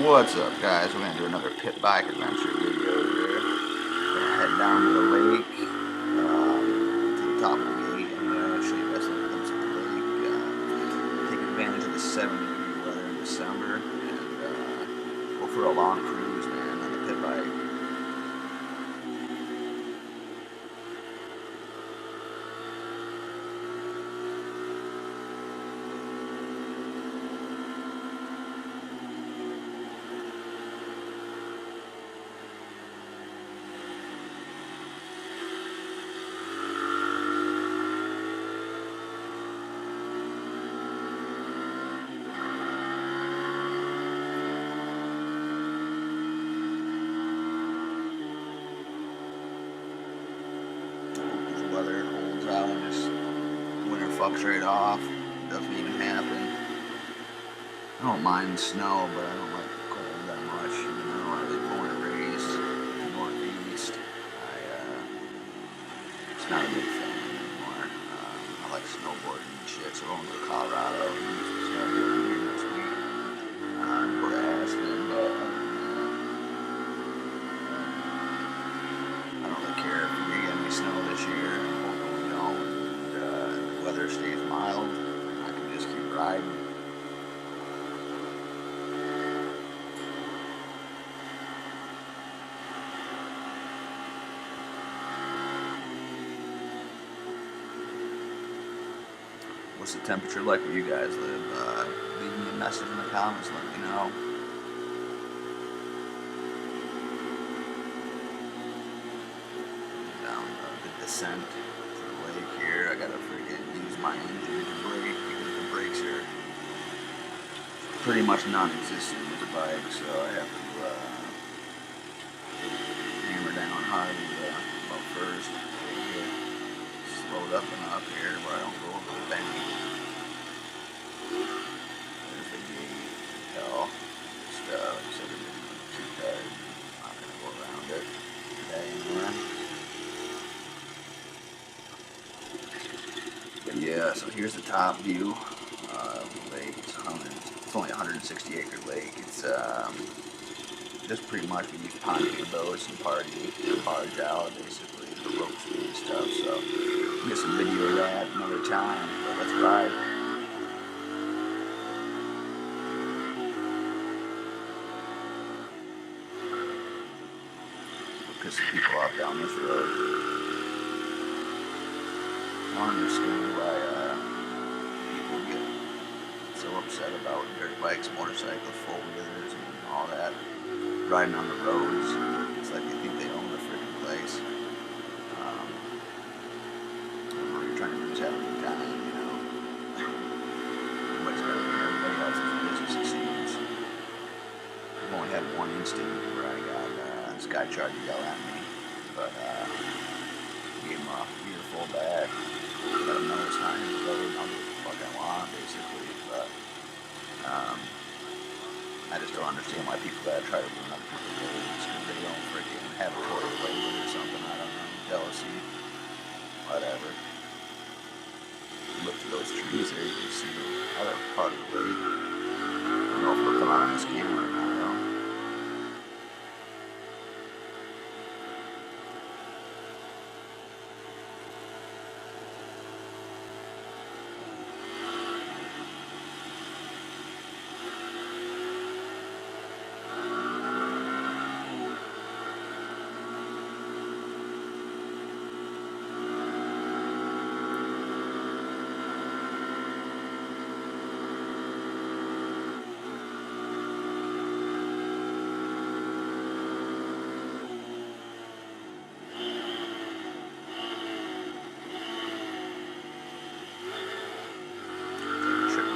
What's up, guys? We're gonna do another pit bike adventure video here. Gonna head down to the lake, to the top of the gate, and show you guys some glimpse of the lake. Take advantage of the 70-degree weather in December, and go for a long cruise, man, on the pit bike. Weather holds out and just winter fucks right off. Doesn't even happen. I don't mind snow, but I don't like the cold that much. You know, I was born and raised in the Northeast. It's not a big fan anymore. I like snowboarding and shit, so I'm going to Colorado and do some snowboarding here next week. Go to Aspen, but I don't really care if we get any snow this year. I'm hoping we don't. And the weather stays mild. I can just keep riding. What's the temperature like where you guys live? Leave me a message in the comments, let me know. Down the descent to the lake here. I gotta freaking use my engine to brake because the brakes are pretty much non-existent with the bike, so I have to hammer down hard about first. Slowed up enough here where I don't go over the bank. There's the gate. Tell. Just like I said, too tired. I'm not gonna go around it today anymore. But yeah, so here's the top view of the lake. It's only a 160-acre lake. It's just pretty much we use pontoon boats and barge out basically for ropes and stuff. So we'll get some video of that another time. But let's ride. We'll piss some people off down this road. I don't understand why people get so upset about dirt bikes, motorcycles, four-wheelers, and all that riding on the roads. It's like they think they own the freaking place. You're trying to just have a good time, you know. Everybody's got to do everybody else's business, it seems. I've only had one instant where I got this guy tried to yell at me, but gave him a beautiful back. Let him know it's not his road, I'll do what the fuck I want, basically. But I just don't understand why people gotta try to ruin other people's roads because they don't freaking have a total play with it or something. I don't know, jealousy, whatever. Look to those trees there, you can see the other part of the lake. I don't know if it'll come out on this camera or not, though.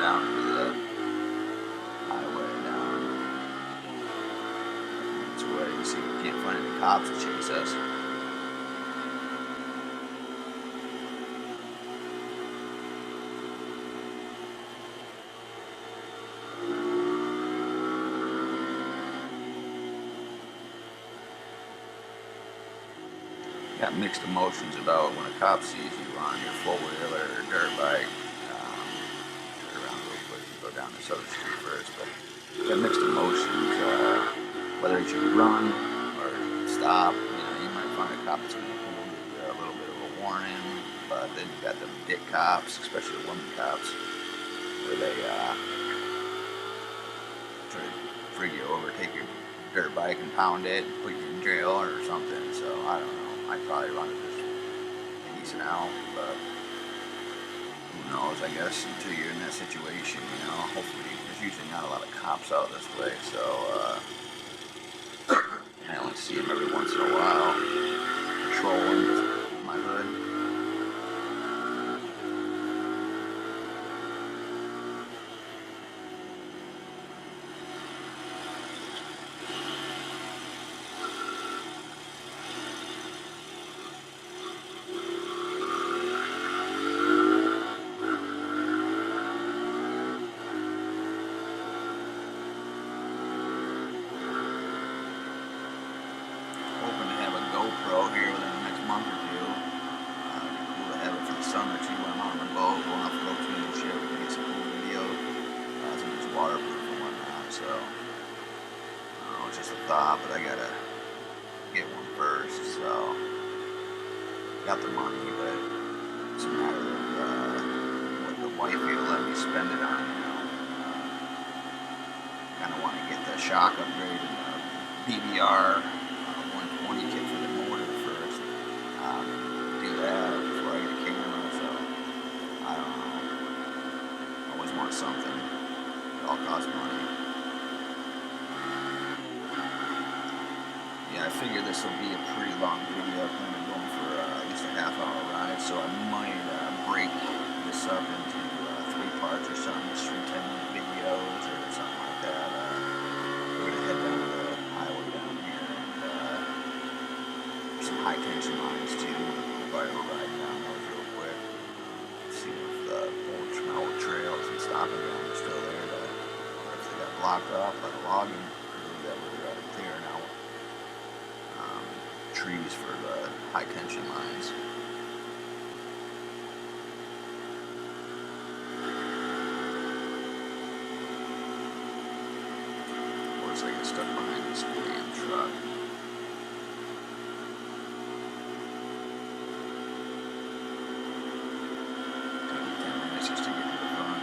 Down to the highway down this way. You see, we can't find any cops to chase us. Got mixed emotions about when a cop sees you on your four-wheeler or dirt bike. Turn around real quick and go down this other street first, but got mixed emotions, whether you should run or stop. You might find a cop that's going to give you a little bit of a warning, but then you got the dick cops, especially the women cops, where they try to frig you over, take your dirt bike and pound it, and put you in jail or something. So I don't know. I'd probably run it just decent out, but who knows? I guess until you're in that situation, hopefully there's usually not a lot of cops out this way, so I only see them every once in a while patrolling my hood. Hoping to have a GoPro here within the next month or two. It'd be cool to have it for the summer too when I'm on the boat, going off the boat and shit. We can get some cool video. Since it's waterproof and whatnot, so I don't know, it's just a thought, but I gotta get one first. So got the money, but it's a matter of what the wife will let me spend it on. Kind of want to get the shock upgrade and the BBR 120 kit for the motor first. Do that before I get a camera. So I don't know. Always want something. It all costs money. Yeah, I figure this will be a pretty long video. I plan on going for at least a half-hour ride, so I might break this up into 3 parts or something, just 3 10-minute videos or something like that. We're gonna head down the highway down here, and some high-tension lines too. Probably will ride down those real quick. See if the old trails and stopping ground are still there, or if they got blocked off by the logging crew that were clearing out trees for the high tension lines. Of course, I get stuck behind this damn truck. Took me 10 minutes just to get to the front.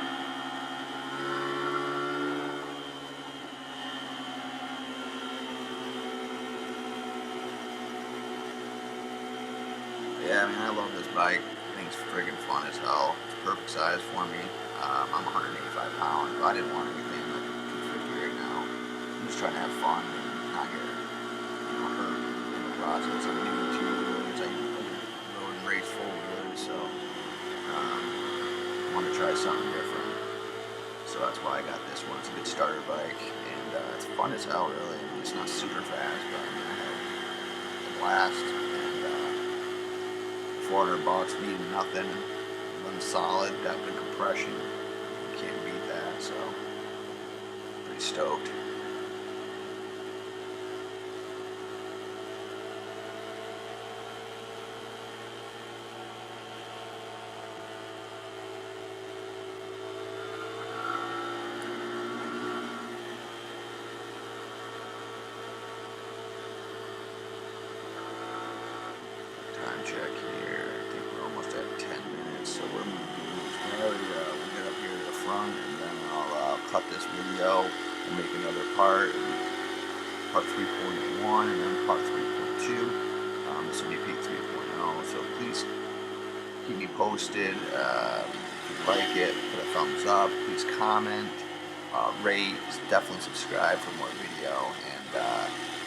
Yeah, I love this bike. I think it's friggin' fun as hell. It's perfect size for me. I'm 185 pounds, but I didn't want anything like 250 right now. I'm just trying to have fun and not get hurt in the process. I'm new to two-wheelers. I rode and raced four-wheelers, so I want to try something different. So that's why I got this one. It's a good starter bike, and it's fun as hell, really. It's not super fast, but I had a blast. 400 bucks, needing nothing, runs solid, got good compression. You can't beat that, so pretty stoked. Time check here. I think we're almost at 10 minutes, so we're we'll get up here to the front, and then I'll cut this video and make another part, part 3.1, and then part 3.2. This will be peak 3.0, so please keep me posted. If you like it, put a thumbs up. Please comment, rate, definitely subscribe for more video, and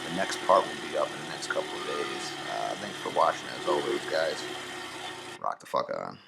the next part will be up in the next couple of days. Thanks for watching as always, guys. Rock the fuck on.